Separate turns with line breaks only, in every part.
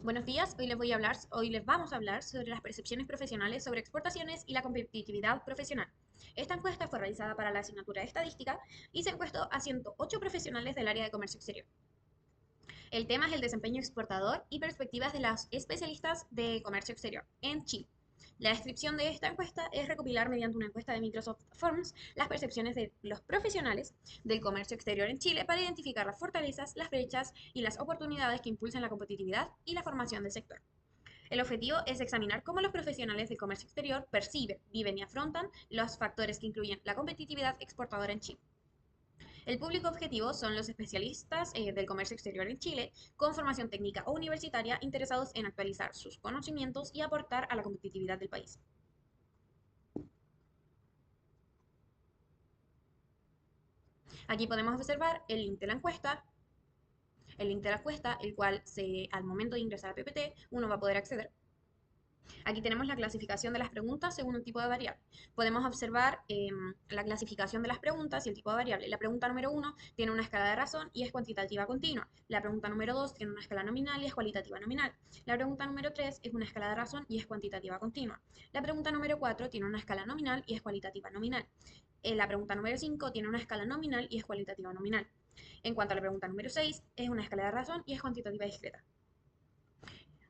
Buenos días, hoy les vamos a hablar sobre las percepciones profesionales sobre exportaciones y la competitividad profesional. Esta encuesta fue realizada para la asignatura de Estadística y se encuestó a 108 profesionales del área de comercio exterior. El tema es el desempeño exportador y perspectivas de los especialistas de comercio exterior en Chile. La descripción de esta encuesta es recopilar mediante una encuesta de Microsoft Forms las percepciones de los profesionales del comercio exterior en Chile para identificar las fortalezas, las brechas y las oportunidades que impulsan la competitividad y la formación del sector. El objetivo es examinar cómo los profesionales del comercio exterior perciben, viven y afrontan los factores que incluyen la competitividad exportadora en Chile. El público objetivo son los especialistas del comercio exterior en Chile, con formación técnica o universitaria, interesados en actualizar sus conocimientos y aportar a la competitividad del país. Aquí podemos observar el link de la encuesta, el cual al momento de ingresar a PPT uno va a poder acceder. Aquí tenemos la clasificación de las preguntas según un tipo de variable. Podemos observar la clasificación de las preguntas y el tipo de variable. La pregunta número 1 tiene una escala de razón y es cuantitativa continua. La pregunta número 2 tiene una escala nominal y es cualitativa nominal. La pregunta número 3 es una escala de razón y es cuantitativa continua. La pregunta número 4 tiene una escala nominal y es cualitativa nominal. La pregunta número 5 tiene una escala nominal y es cualitativa nominal. En cuanto a la pregunta número 6, es una escala de razón y es cuantitativa discreta.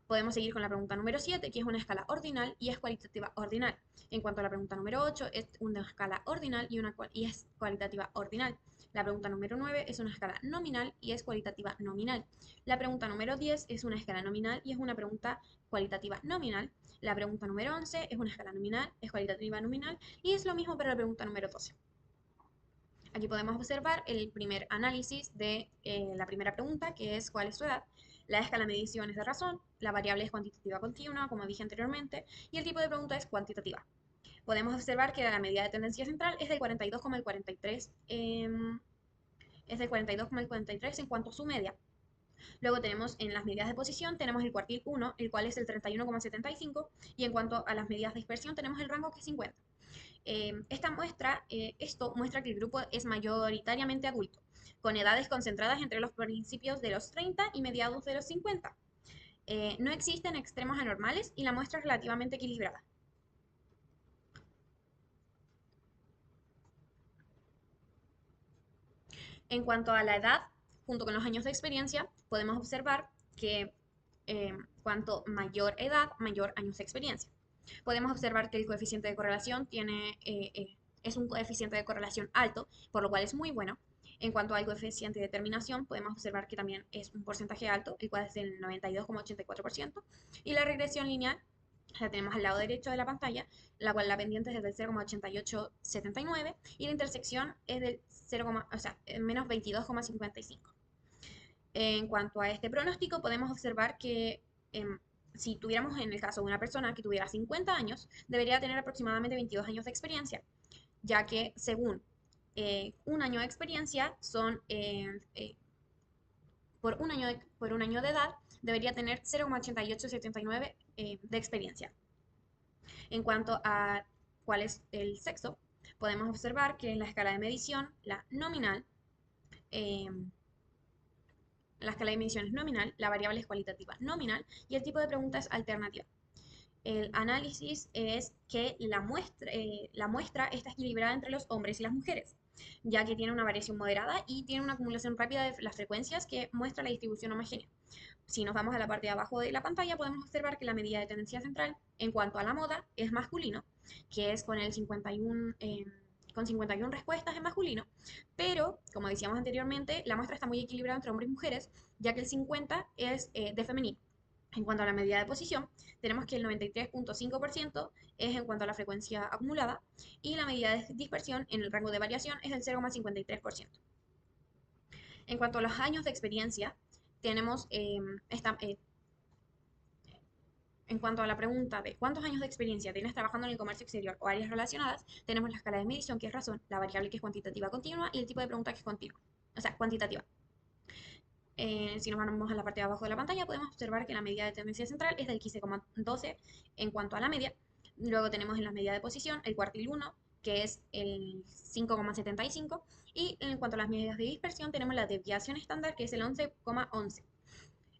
Podemos seguir con la pregunta número 7, que es una escala ordinal y es cualitativa ordinal. En cuanto a la pregunta número 8, es una escala ordinal y es cualitativa ordinal. La pregunta número 9 es una escala nominal y es cualitativa nominal. La pregunta número 10 es una escala nominal y es una pregunta cualitativa nominal. La pregunta número 11 es una escala nominal, es cualitativa nominal y es lo mismo para la pregunta número 12. Aquí podemos observar el primer análisis de la primera pregunta, que es ¿cuál es tu edad? La escala de medición es de razón, la variable es cuantitativa continua, como dije anteriormente, y el tipo de pregunta es cuantitativa. Podemos observar que la medida de tendencia central es del 42,43, es del 42,43 en cuanto a su media. Luego tenemos en las medidas de posición, tenemos el cuartil 1, el cual es el 31,75, y en cuanto a las medidas de dispersión, tenemos el rango que es 50. Esto muestra que el grupo es mayoritariamente adulto, con edades concentradas entre los principios de los 30 y mediados de los 50. No existen extremos anormales y la muestra es relativamente equilibrada. En cuanto a la edad, junto con los años de experiencia, podemos observar que cuanto mayor edad, mayor años de experiencia. Podemos observar que el coeficiente de correlación es un coeficiente de correlación alto, por lo cual es muy bueno. En cuanto al coeficiente de determinación, podemos observar que también es un porcentaje alto, el cual es del 92,84%. Y la regresión lineal la tenemos al lado derecho de la pantalla, la cual la pendiente es del 0,8879 y la intersección es del 0, o sea, menos 22,55. En cuanto a este pronóstico, podemos observar que si tuviéramos en el caso de una persona que tuviera 50 años, debería tener aproximadamente 22 años de experiencia, ya que según un año de experiencia son, por un año de edad, debería tener 0,8879 de experiencia. En cuanto a cuál es el sexo, podemos observar que en la escala de medición, eh, la escala de medición es nominal, la variable es cualitativa nominal y el tipo de pregunta es alternativa. El análisis es que la muestra está equilibrada entre los hombres y las mujeres, ya que tiene una variación moderada y tiene una acumulación rápida de las frecuencias que muestra la distribución homogénea. Si nos vamos a la parte de abajo de la pantalla, podemos observar que la medida de tendencia central en cuanto a la moda es masculino, que es con el 51, con 51 respuestas en masculino, pero como decíamos anteriormente, la muestra está muy equilibrada entre hombres y mujeres, ya que el 50 es de femenino. En cuanto a la medida de posición, tenemos que el 93,5% es en cuanto a la frecuencia acumulada y la medida de dispersión en el rango de variación es del 0,53%. En cuanto a los años de experiencia, tenemos en cuanto a la pregunta de cuántos años de experiencia tienes trabajando en el comercio exterior o áreas relacionadas, tenemos la escala de medición que es razón, la variable que es cuantitativa continua y el tipo de pregunta que es continua, o sea, cuantitativa. Si nos vamos a la parte de abajo de la pantalla, podemos observar que la medida de tendencia central es del 15,12 en cuanto a la media. Luego tenemos en la medida de posición el cuartil 1, que es el 5,75. Y en cuanto a las medidas de dispersión, tenemos la desviación estándar, que es el 11,11.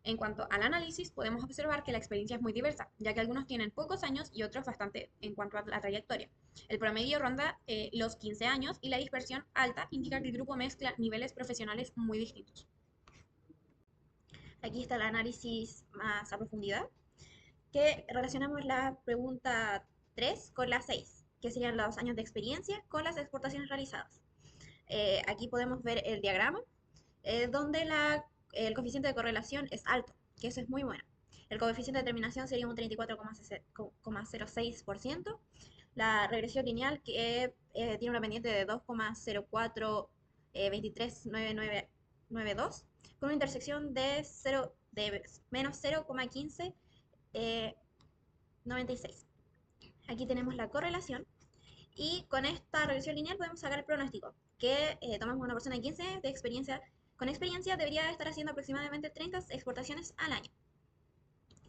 En cuanto al análisis, podemos observar que la experiencia es muy diversa, ya que algunos tienen pocos años y otros bastante en cuanto a la trayectoria. El promedio ronda los 15 años y la dispersión alta indica que el grupo mezcla niveles profesionales muy distintos. Aquí está el análisis más a profundidad, que relacionamos la pregunta 3 con la 6, que serían los años de experiencia con las exportaciones realizadas. Aquí podemos ver el diagrama, donde el coeficiente de correlación es alto, que eso es muy bueno. El coeficiente de determinación sería un 34,06%. La regresión lineal, que tiene una pendiente de 2,04239992, con una intersección de menos 0,1596. Aquí tenemos la correlación. Y con esta regresión lineal podemos sacar el pronóstico, que tomamos una persona de 15 de experiencia, con experiencia debería estar haciendo aproximadamente 30 exportaciones al año.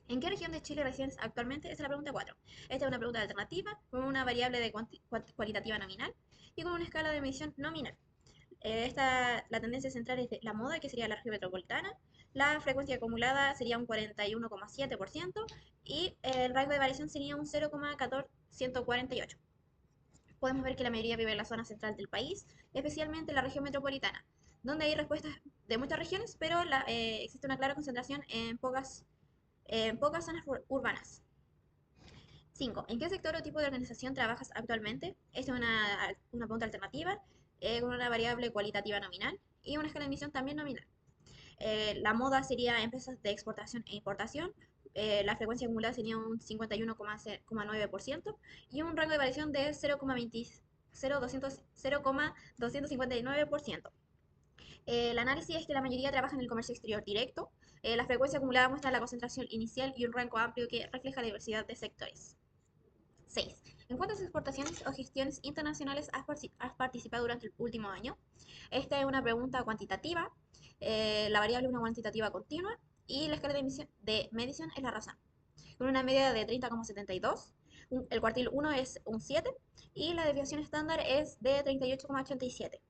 ¿En qué región de Chile resides actualmente? Esta es la pregunta 4. Esta es una pregunta alternativa, con una variable de cualitativa nominal y con una escala de medición nominal. La tendencia central es de la moda, que sería la región metropolitana. La frecuencia acumulada sería un 41,7% y el rango de variación sería un 0,1448. Podemos ver que la mayoría vive en la zona central del país, especialmente en la región metropolitana, donde hay respuestas de muchas regiones, pero existe una clara concentración en pocas zonas urbanas. 5. ¿En qué sector o tipo de organización trabajas actualmente? Esta es una pregunta alternativa, con una variable cualitativa nominal y una escala de emisión también nominal. La moda sería empresas de exportación e importación. La frecuencia acumulada sería un 51,9% y un rango de variación de 0,259%. El análisis es que la mayoría trabaja en el comercio exterior directo. La frecuencia acumulada muestra la concentración inicial y un rango amplio que refleja la diversidad de sectores. 6. ¿En cuántas exportaciones o gestiones internacionales has participado durante el último año? Esta es una pregunta cuantitativa. La variable es una cuantitativa continua y la escala de medición es la razón. Con una media de 30,72, el cuartil 1 es un 7 y la desviación estándar es de 38,87.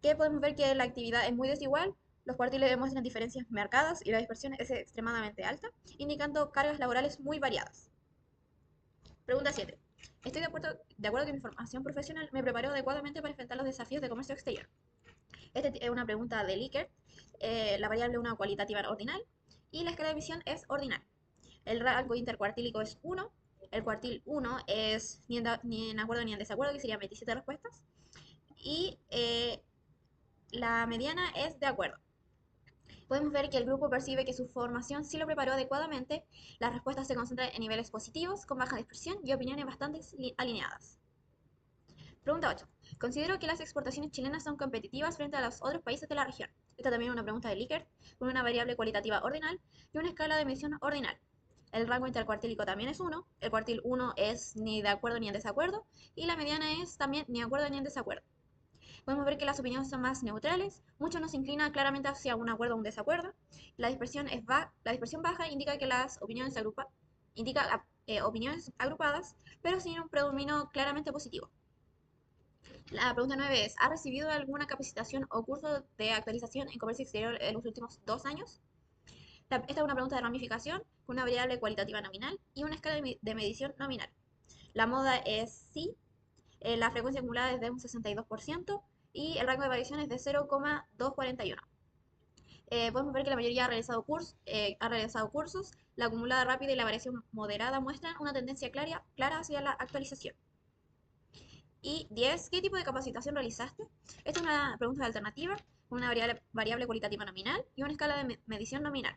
Que podemos ver que la actividad es muy desigual, los cuartiles demuestran diferencias marcadas y la dispersión es extremadamente alta, indicando cargas laborales muy variadas. Pregunta 7. Estoy de acuerdo que mi formación profesional me preparó adecuadamente para enfrentar los desafíos de comercio exterior. Esta es una pregunta de Likert. La variable es una cualitativa ordinal y la escala de emisión es ordinal. El rango intercuartílico es 1. El cuartil 1 es ni en acuerdo ni en desacuerdo, que serían 27 respuestas. Y la mediana es de acuerdo. Podemos ver que el grupo percibe que su formación sí lo preparó adecuadamente. Las respuestas se concentran en niveles positivos, con baja dispersión y opiniones bastante alineadas. Pregunta 8. Considero que las exportaciones chilenas son competitivas frente a los otros países de la región. Esta también es una pregunta de Likert, con una variable cualitativa ordinal y una escala de medición ordinal. El rango intercuartílico también es 1, el cuartil 1 es ni de acuerdo ni en desacuerdo, y la mediana es también ni de acuerdo ni en desacuerdo. Podemos ver que las opiniones son más neutrales, mucho nos inclina claramente hacia un acuerdo o un desacuerdo. La dispersión baja indica que las opiniones opiniones agrupadas, pero sin un predominio claramente positivo. La pregunta 9 es, ¿ha recibido alguna capacitación o curso de actualización en comercio exterior en los últimos 2 años? Esta es una pregunta de ramificación con una variable cualitativa nominal y una escala de medición nominal. La moda es sí, la frecuencia acumulada es de un 62% y el rango de variación es de 0,241. Podemos ver que la mayoría ha realizado cursos, la acumulada rápida y la variación moderada muestran una tendencia clara hacia la actualización. Y 10. ¿Qué tipo de capacitación realizaste? Esta es una pregunta alternativa, con una variable cualitativa nominal y una escala de medición nominal.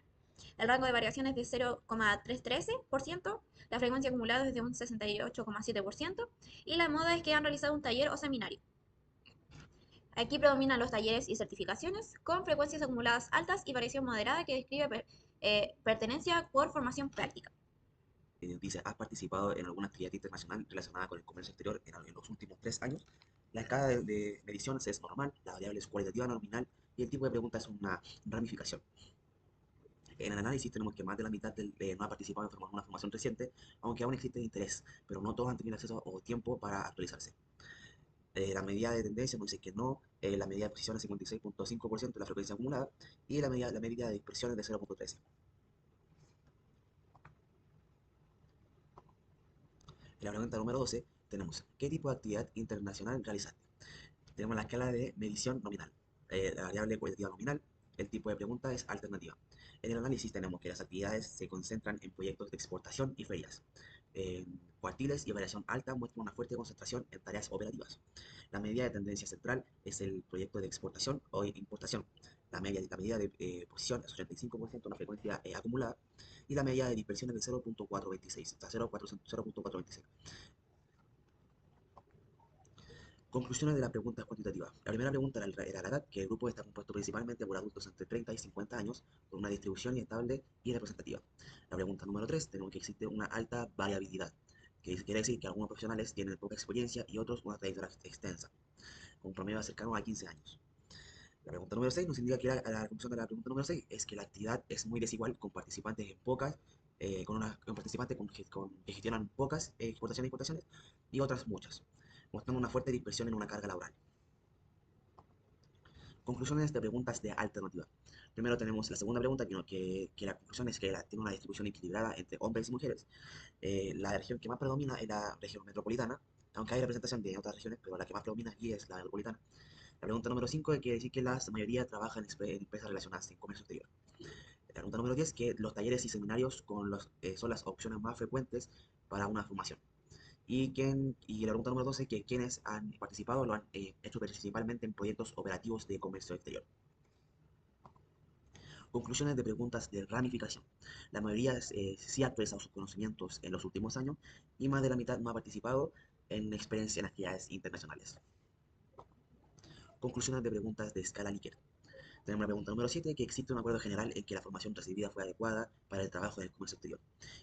El rango de variación es de 0,313%, la frecuencia acumulada es de un 68,7% y la moda es que han realizado un taller o seminario. Aquí predominan los talleres y certificaciones con frecuencias acumuladas altas y variación moderada que describe pertenencia por formación práctica.
Dice, ¿has participado en alguna actividad internacional relacionada con el comercio exterior en los últimos 3 años? La escala de mediciones es normal, la variable es cualitativa nominal y el tipo de pregunta es una ramificación. En el análisis tenemos que más de la mitad no ha participado en una formación reciente, aunque aún existe interés, pero no todos han tenido acceso o tiempo para actualizarse. La medida de tendencia nos dice que no, la medida de posición es 56.5% de la frecuencia acumulada y la medida de dispersión es de 0.13. En la pregunta número 12 tenemos, ¿qué tipo de actividad internacional realizaste? Tenemos la escala de medición nominal, la variable cualitativa nominal, el tipo de pregunta es alternativa. En el análisis tenemos que las actividades se concentran en proyectos de exportación y ferias. Cuartiles y variación alta muestran una fuerte concentración en tareas operativas. La medida de tendencia central es el proyecto de exportación o importación. La medida de posición es 85% de la frecuencia acumulada y la medida de dispersión es de 0.426, o sea, 0.426. Conclusiones de la pregunta cuantitativa. La primera pregunta era la edad, que el grupo está compuesto principalmente por adultos entre 30 y 50 años, con una distribución estable y representativa. La pregunta número 3, tenemos que existe una alta variabilidad, que quiere decir que algunos profesionales tienen poca experiencia y otros una trayectoria extensa, con un promedio cercano a 15 años. La pregunta número 6 nos indica que la conclusión de la pregunta número 6 es que la actividad es muy desigual con participantes en pocas, con participantes que gestionan pocas exportaciones y importaciones y otras muchas, mostrando una fuerte dispersión en una carga laboral. Conclusiones de preguntas de alternativa. Primero tenemos la segunda pregunta, que la conclusión es que tiene una distribución equilibrada entre hombres y mujeres. La región que más predomina es la región metropolitana, aunque hay representación de otras regiones, pero la que más predomina aquí es la metropolitana. La pregunta número 5 quiere decir que la mayoría trabaja en empresas relacionadas en comercio exterior. La pregunta número 10 que los talleres y seminarios son las opciones más frecuentes para una formación. Y la pregunta número 12 que quienes han participado lo han hecho principalmente en proyectos operativos de comercio exterior. Conclusiones de preguntas de ramificación. La mayoría sí ha actualizado sus conocimientos en los últimos años y más de la mitad no ha participado en experiencia en actividades internacionales. Conclusiones de preguntas de escala Likert. Tenemos la pregunta número 7, que existe un acuerdo general en que la formación recibida fue adecuada para el trabajo en el comercio exterior.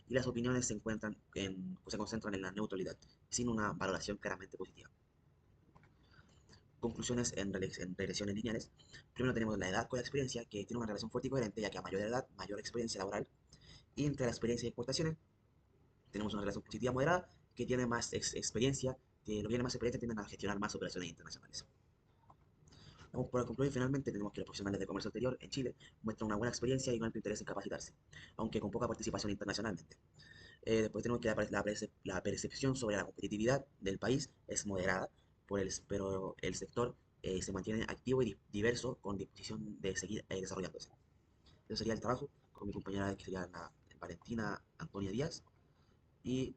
Y las opiniones se concentran en la neutralidad, sin una valoración claramente positiva. Conclusiones en regresiones lineales. Primero tenemos la edad con la experiencia, que tiene una relación fuerte y coherente, ya que a mayor edad, mayor experiencia laboral. Y entre la experiencia y exportaciones, tenemos una relación positiva moderada, que tiene más experiencia, que los que tienen más experiencia tienden a gestionar más operaciones internacionales. Vamos por concluir, finalmente tenemos que los profesionales de comercio exterior en Chile muestran una buena experiencia y un alto interés en capacitarse, aunque con poca participación internacionalmente. Después tenemos que la percepción sobre la competitividad del país es moderada, pero el sector se mantiene activo y diverso con disposición de seguir desarrollándose. Eso sería el trabajo con mi compañera que sería la Valentina Antonia Díaz y